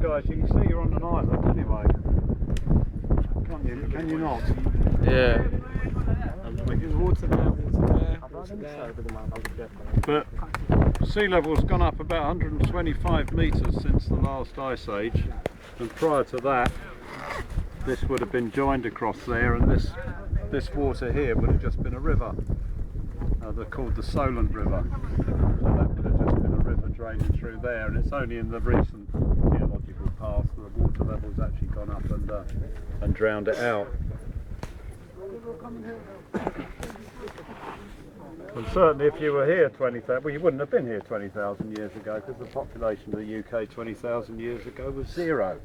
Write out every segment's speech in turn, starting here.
Guys, you can see you're on an island anyway, can't you? Can you not? Yeah. There's water there, water there. But sea level's gone up about 125 metres since the last ice age, and prior to that this would have been joined across there, and this water here would have just been a river. They're called the Solent River, so that would have just been a river draining through there, and it's only in the recent geological past that the water level's actually gone up and drowned it out. And certainly if you were here 20,000, well, you wouldn't have been here 20,000 years ago, because the population of the UK 20,000 years ago was 0,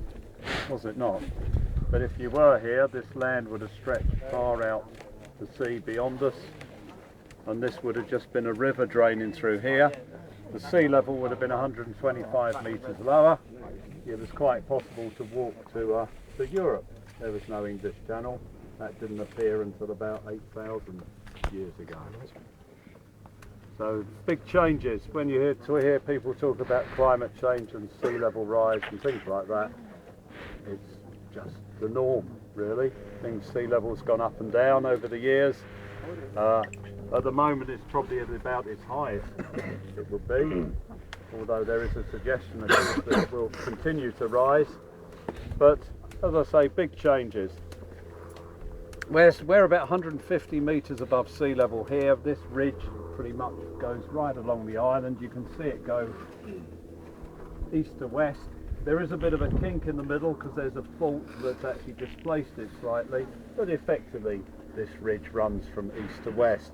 was it not? But if you were here, this land would have stretched far out to sea beyond us, and this would have just been a river draining through here. The sea level would have been 125 metres lower. It was quite possible to walk to Europe. There was no English Channel. That didn't appear until about 8,000 years ago. So big changes. When you hear people talk about climate change and sea level rise and things like that, it's just the norm, really. Sea level's gone up and down over the years. At the moment it's probably at about its highest it would be, although there is a suggestion of course that it will continue to rise. But as I say, big changes. We're about 150 metres above sea level here. This ridge pretty much goes right along the island. You can see it go east to west. There is a bit of a kink in the middle because there's a fault that's actually displaced it slightly, but effectively this ridge runs from east to west.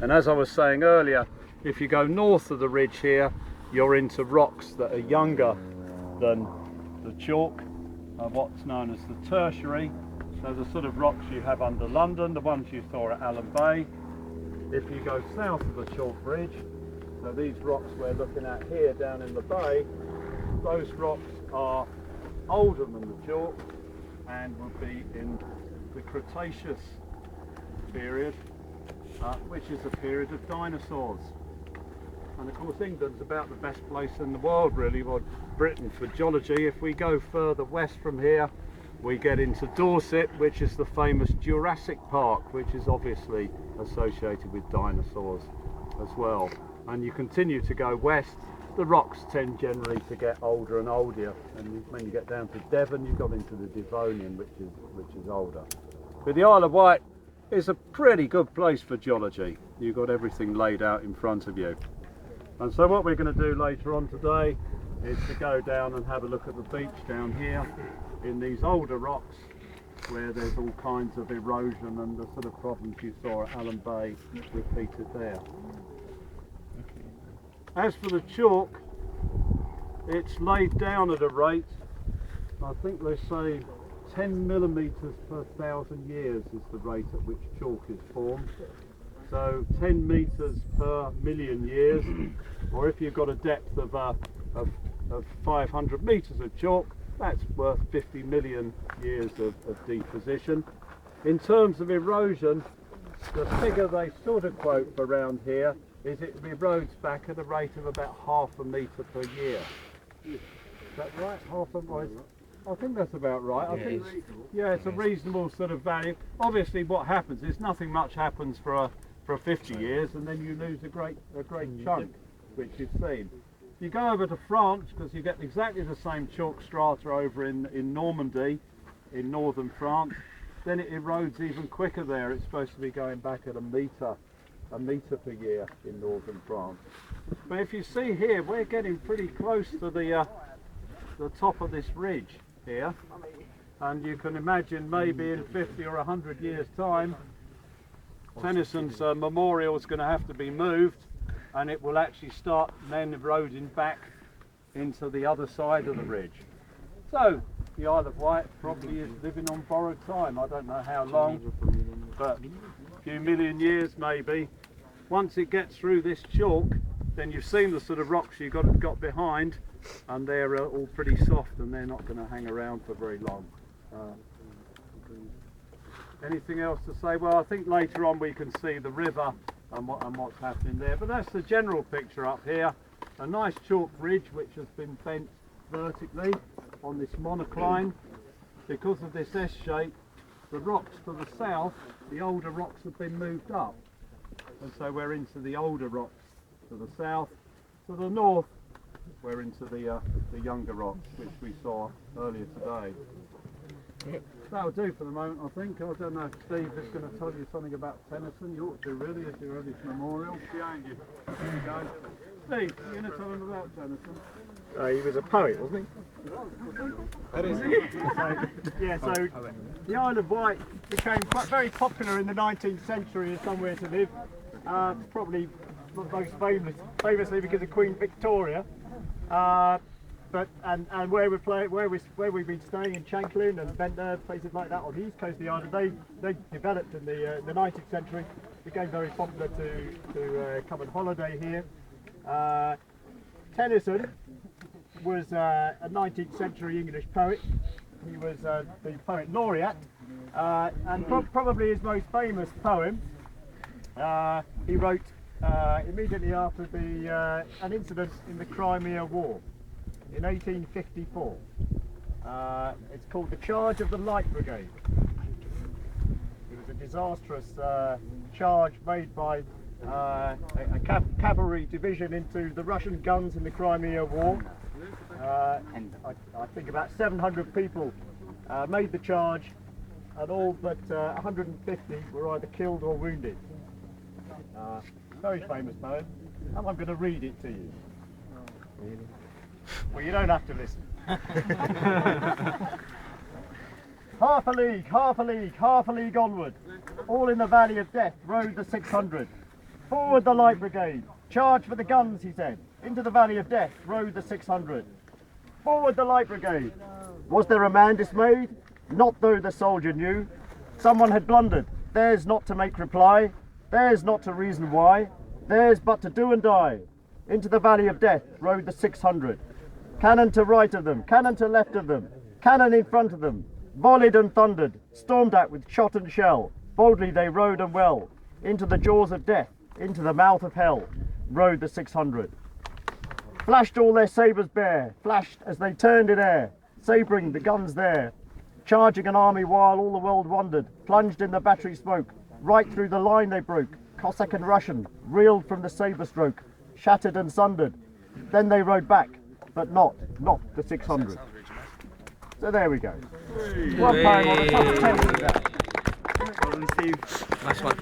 And as I was saying earlier, if you go north of the ridge here, you're into rocks that are younger than the chalk, what's known as the tertiary. So the sort of rocks you have under London, the ones you saw at Alum Bay. If you go south of the chalk ridge, so these rocks we're looking at here down in the bay, those rocks are older than the chalk and would be in the Cretaceous period, which is a period of dinosaurs. And of course England's about the best place in the world really, well, Britain, for geology. If we go further west from here, we get into Dorset, which is the famous Jurassic Park, which is obviously associated with dinosaurs as well. And you continue to go west, the rocks tend generally to get older and older, and when you get down to Devon you've got into the Devonian, which is older. But the Isle of Wight is a pretty good place for geology. You've got everything laid out in front of you. And so what we're going to do later on today is to go down and have a look at the beach down here in these older rocks where there's all kinds of erosion and the sort of problems you saw at Alum Bay repeated there. As for the chalk, it's laid down at a rate, I think they say 10 millimetres per 1,000 years is the rate at which chalk is formed. So 10 metres per million years, or if you've got a depth of 500 metres of chalk, that's worth 50 million years of deposition. In terms of erosion, the figure they sort of quote around here is it erodes back at a rate of about 0.5 metre per year. Is that right? I think that's about right. I think, yeah, it's a reasonable sort of value. Obviously what happens is nothing much happens for 50 years and then you lose a great chunk, which you've seen. You go over to France, because you get exactly the same chalk strata over in Normandy, in northern France, then it erodes even quicker there. It's supposed to be going back at a metre per year in northern France. But if you see here, we're getting pretty close to the top of this ridge here, and you can imagine maybe in 50 or 100 years time Tennyson's memorial is going to have to be moved, and it will actually start then eroding back into the other side of the ridge. So the Isle of Wight probably is living on borrowed time. I don't know how long, but a few million years maybe. Once it gets through this chalk, then you've seen the sort of rocks you got behind, and they're all pretty soft and they're not going to hang around for very long. Anything else to say? Well, I think later on we can see the river and what's happening there, but that's the general picture up here. A nice chalk ridge which has been bent vertically on this monocline. Because of this S shape, the rocks to the south, the older rocks have been moved up, and so we're into the older rocks to the south. To the north we're into the younger rocks which we saw earlier today. That'll do for the moment, I think. I don't know if Steve is going to tell you something about Tennyson. You ought to really, if you're at his memorial. Behind you. There you go. Steve, you're going to tell him about Tennyson? He was a poet, wasn't he? That is So the Isle of Wight became quite very popular in the 19th century as somewhere to live. Probably most famously because of Queen Victoria. And where we've been staying in Shanklin and Ventnor, places like that on the east coast of the island, they developed in the 19th century, became very popular to come and holiday here. Tennyson was a 19th century English poet. He was the poet laureate, and probably his most famous poem he wrote immediately after an incident in the Crimea War in 1854. It's called The Charge of the Light Brigade. It was a disastrous charge made by a cavalry division into the Russian guns in the Crimea War. I think about 700 people made the charge, and all but 150 were either killed or wounded. Very famous poem, and I'm going to read it to you. Well, you don't have to listen. Half a league, half a league, half a league onward, all in the valley of death rode the 600. Forward the light brigade, charge for the guns, he said. Into the valley of death rode the 600. Forward the light brigade. Was there a man dismayed? Not though the soldier knew. Someone had blundered, theirs not to make reply, theirs not to reason why, theirs but to do and die. Into the valley of death rode the 600. Cannon to right of them, cannon to left of them, cannon in front of them, volleyed and thundered, stormed at with shot and shell. Boldly they rode and well, into the jaws of death, into the mouth of hell, rode the 600. Flashed all their sabres bare, flashed as they turned in air, sabring the guns there, charging an army while all the world wondered, plunged in the battery smoke, right through the line they broke, Cossack and Russian, reeled from the sabre stroke, shattered and sundered. Then they rode back, but not the 600. So there we go. One poem on the top of Tennyson. Steve. Nice one.